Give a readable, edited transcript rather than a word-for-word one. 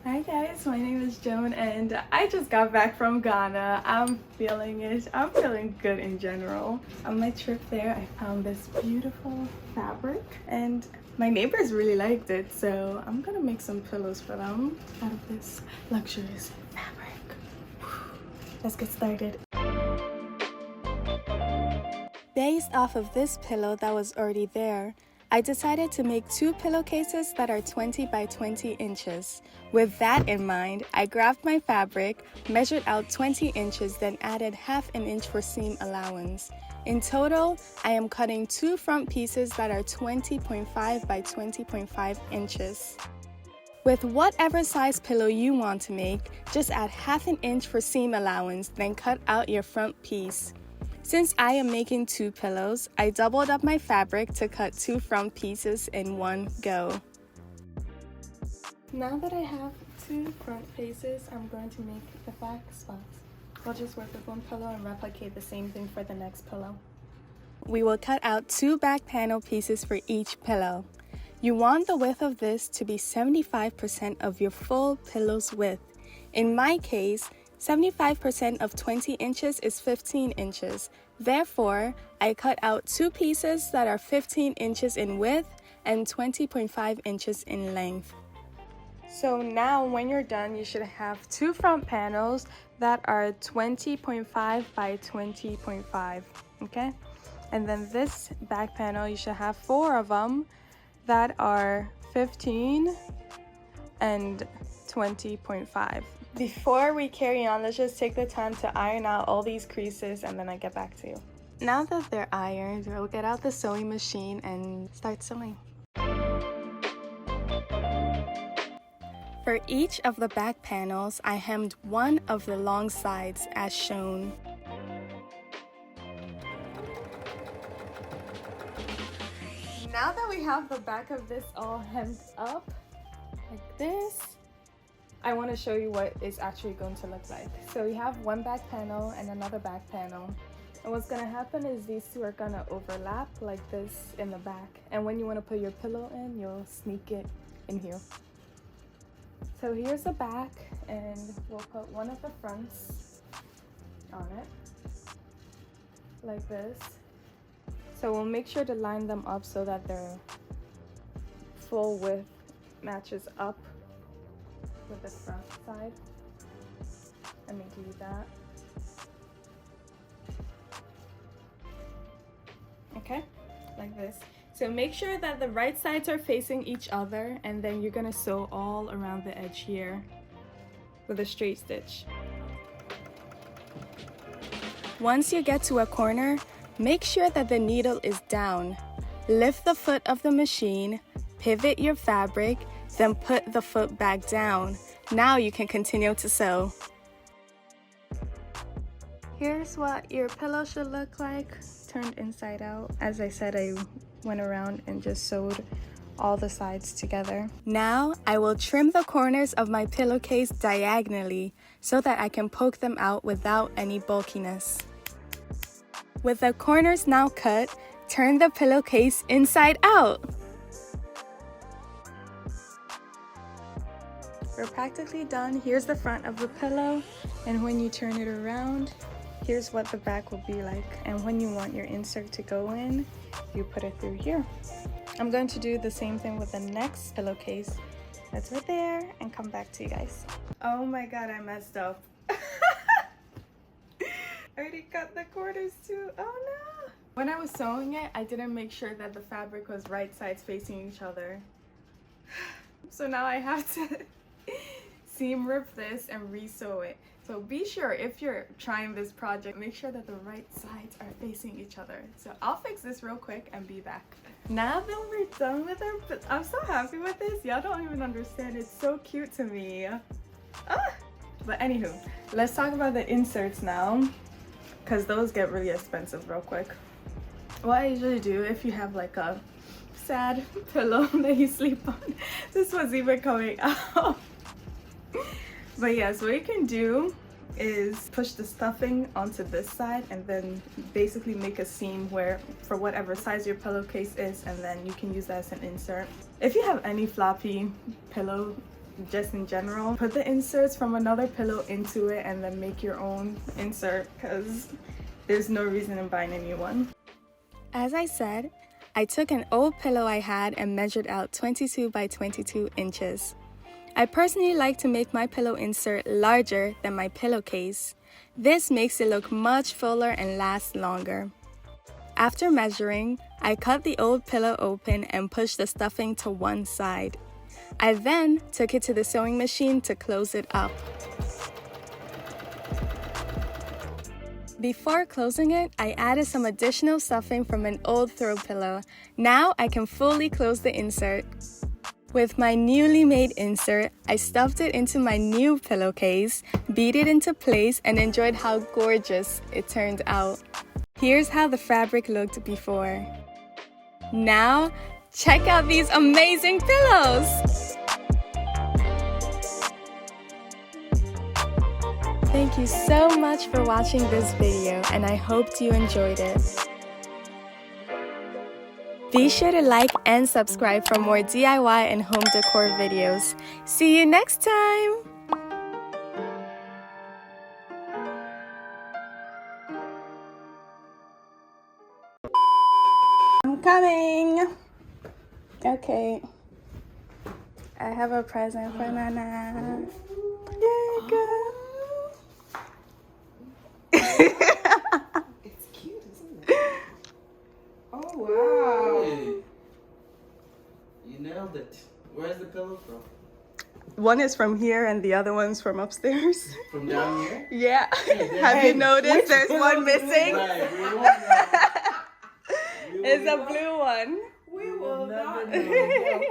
Hi guys, my name is Joan and I just got back from Ghana. I'm feeling it. I'm feeling good in general. On my trip there, I found this beautiful fabric and my neighbors really liked it, so I'm gonna make some pillows for them out of this luxurious fabric. Let's get started. Based off of this pillow that was already there, I decided to make 2 pillowcases that are 20 by 20 inches. With that in mind, I grabbed my fabric, measured out 20 inches, then added half an inch for seam allowance. In total, I am cutting 2 front pieces that are 20.5 by 20.5 inches. With whatever size pillow you want to make, just add half an inch for seam allowance, then cut out your front piece. Since I am making 2 pillows, I doubled up my fabric to cut 2 front pieces in one go. Now that I have 2 front pieces, I'm going to make the back spots. I'll just work with one pillow and replicate the same thing for the next pillow. We will cut out 2 back panel pieces for each pillow. You want the width of this to be 75% of your full pillow's width. In my case, 75% of 20 inches is 15 inches. Therefore, I cut out 2 pieces that are 15 inches in width and 20.5 inches in length. So now when you're done, you should have 2 front panels that are 20.5 by 20.5, okay? And then this back panel, you should have 4 of them that are 15 and 20.5. Before we carry on, let's just take the time to iron out all these creases and then I get back to you. Now that they're ironed, we'll get out the sewing machine and start sewing. For each of the back panels, I hemmed one of the long sides as shown. Now that we have the back of this all hemmed up like this, I want to show you what it's actually going to look like. So you have one back panel and another back panel. And what's going to happen is these 2 are going to overlap like this in the back. And when you want to put your pillow in, you'll sneak it in here. So here's the back, and we'll put one of the fronts on it, like this. So we'll make sure to line them up so that their full width matches up with the front side. Let me do that. Okay, like this. So make sure that the right sides are facing each other, and then you're gonna sew all around the edge here with a straight stitch. Once you get to a corner, make sure that the needle is down. Lift the foot of the machine, pivot your fabric, then put the foot back down. Now you can continue to sew. Here's what your pillow should look like, turned inside out. As I said, I went around and just sewed all the sides together. Now I will trim the corners of my pillowcase diagonally so that I can poke them out without any bulkiness. With the corners now cut, turn the pillowcase inside out. We're practically done. Here's the front of the pillow, and when you turn it around, here's what the back will be like. And when you want your insert to go in, you put it through here. I'm going to do the same thing with the next pillowcase that's right there and come back to you guys. Oh my god, I messed up. I already cut the corners too. Oh no! When I was sewing it, I didn't make sure that the fabric was right sides facing each other. So now I have to seam rip this and re-sew it. So be sure, if you're trying this project, make sure that the right sides are facing each other. So I'll fix this real quick and be back. Now that we're done with it, but I'm so happy with this. Y'all don't even understand. It's so cute to me. But anywho, let's talk about the inserts now, because those get really expensive real quick. What I usually do, if you have like a sad pillow that you sleep on, this one's even coming out. But yes, what you can do is push the stuffing onto this side and then basically make a seam where for whatever size your pillowcase is, and then you can use that as an insert. If you have any floppy pillow, just in general, put the inserts from another pillow into it and then make your own insert, because there's no reason in buying a new one. As I said, I took an old pillow I had and measured out 22 by 22 inches. I personally like to make my pillow insert larger than my pillowcase. This makes it look much fuller and last longer. After measuring, I cut the old pillow open and pushed the stuffing to one side. I then took it to the sewing machine to close it up. Before closing it, I added some additional stuffing from an old throw pillow. Now I can fully close the insert. With my newly made insert, I stuffed it into my new pillowcase, beat it into place, and enjoyed how gorgeous it turned out. Here's how the fabric looked before. Now, check out these amazing pillows! Thank you so much for watching this video, and I hope you enjoyed it. Be sure to like and subscribe for more DIY and home decor videos. See you next time! I'm coming! Okay. I have a present for Nana. Here you go. It's cute, isn't it? Oh, wow. Hey. You nailed it. Where's the pillow from? One is from here and the other one's from upstairs. From down here? Yeah. Hey, Have you noticed there's pillow one is missing? right. We won't know. It's a blue one. We will never not know.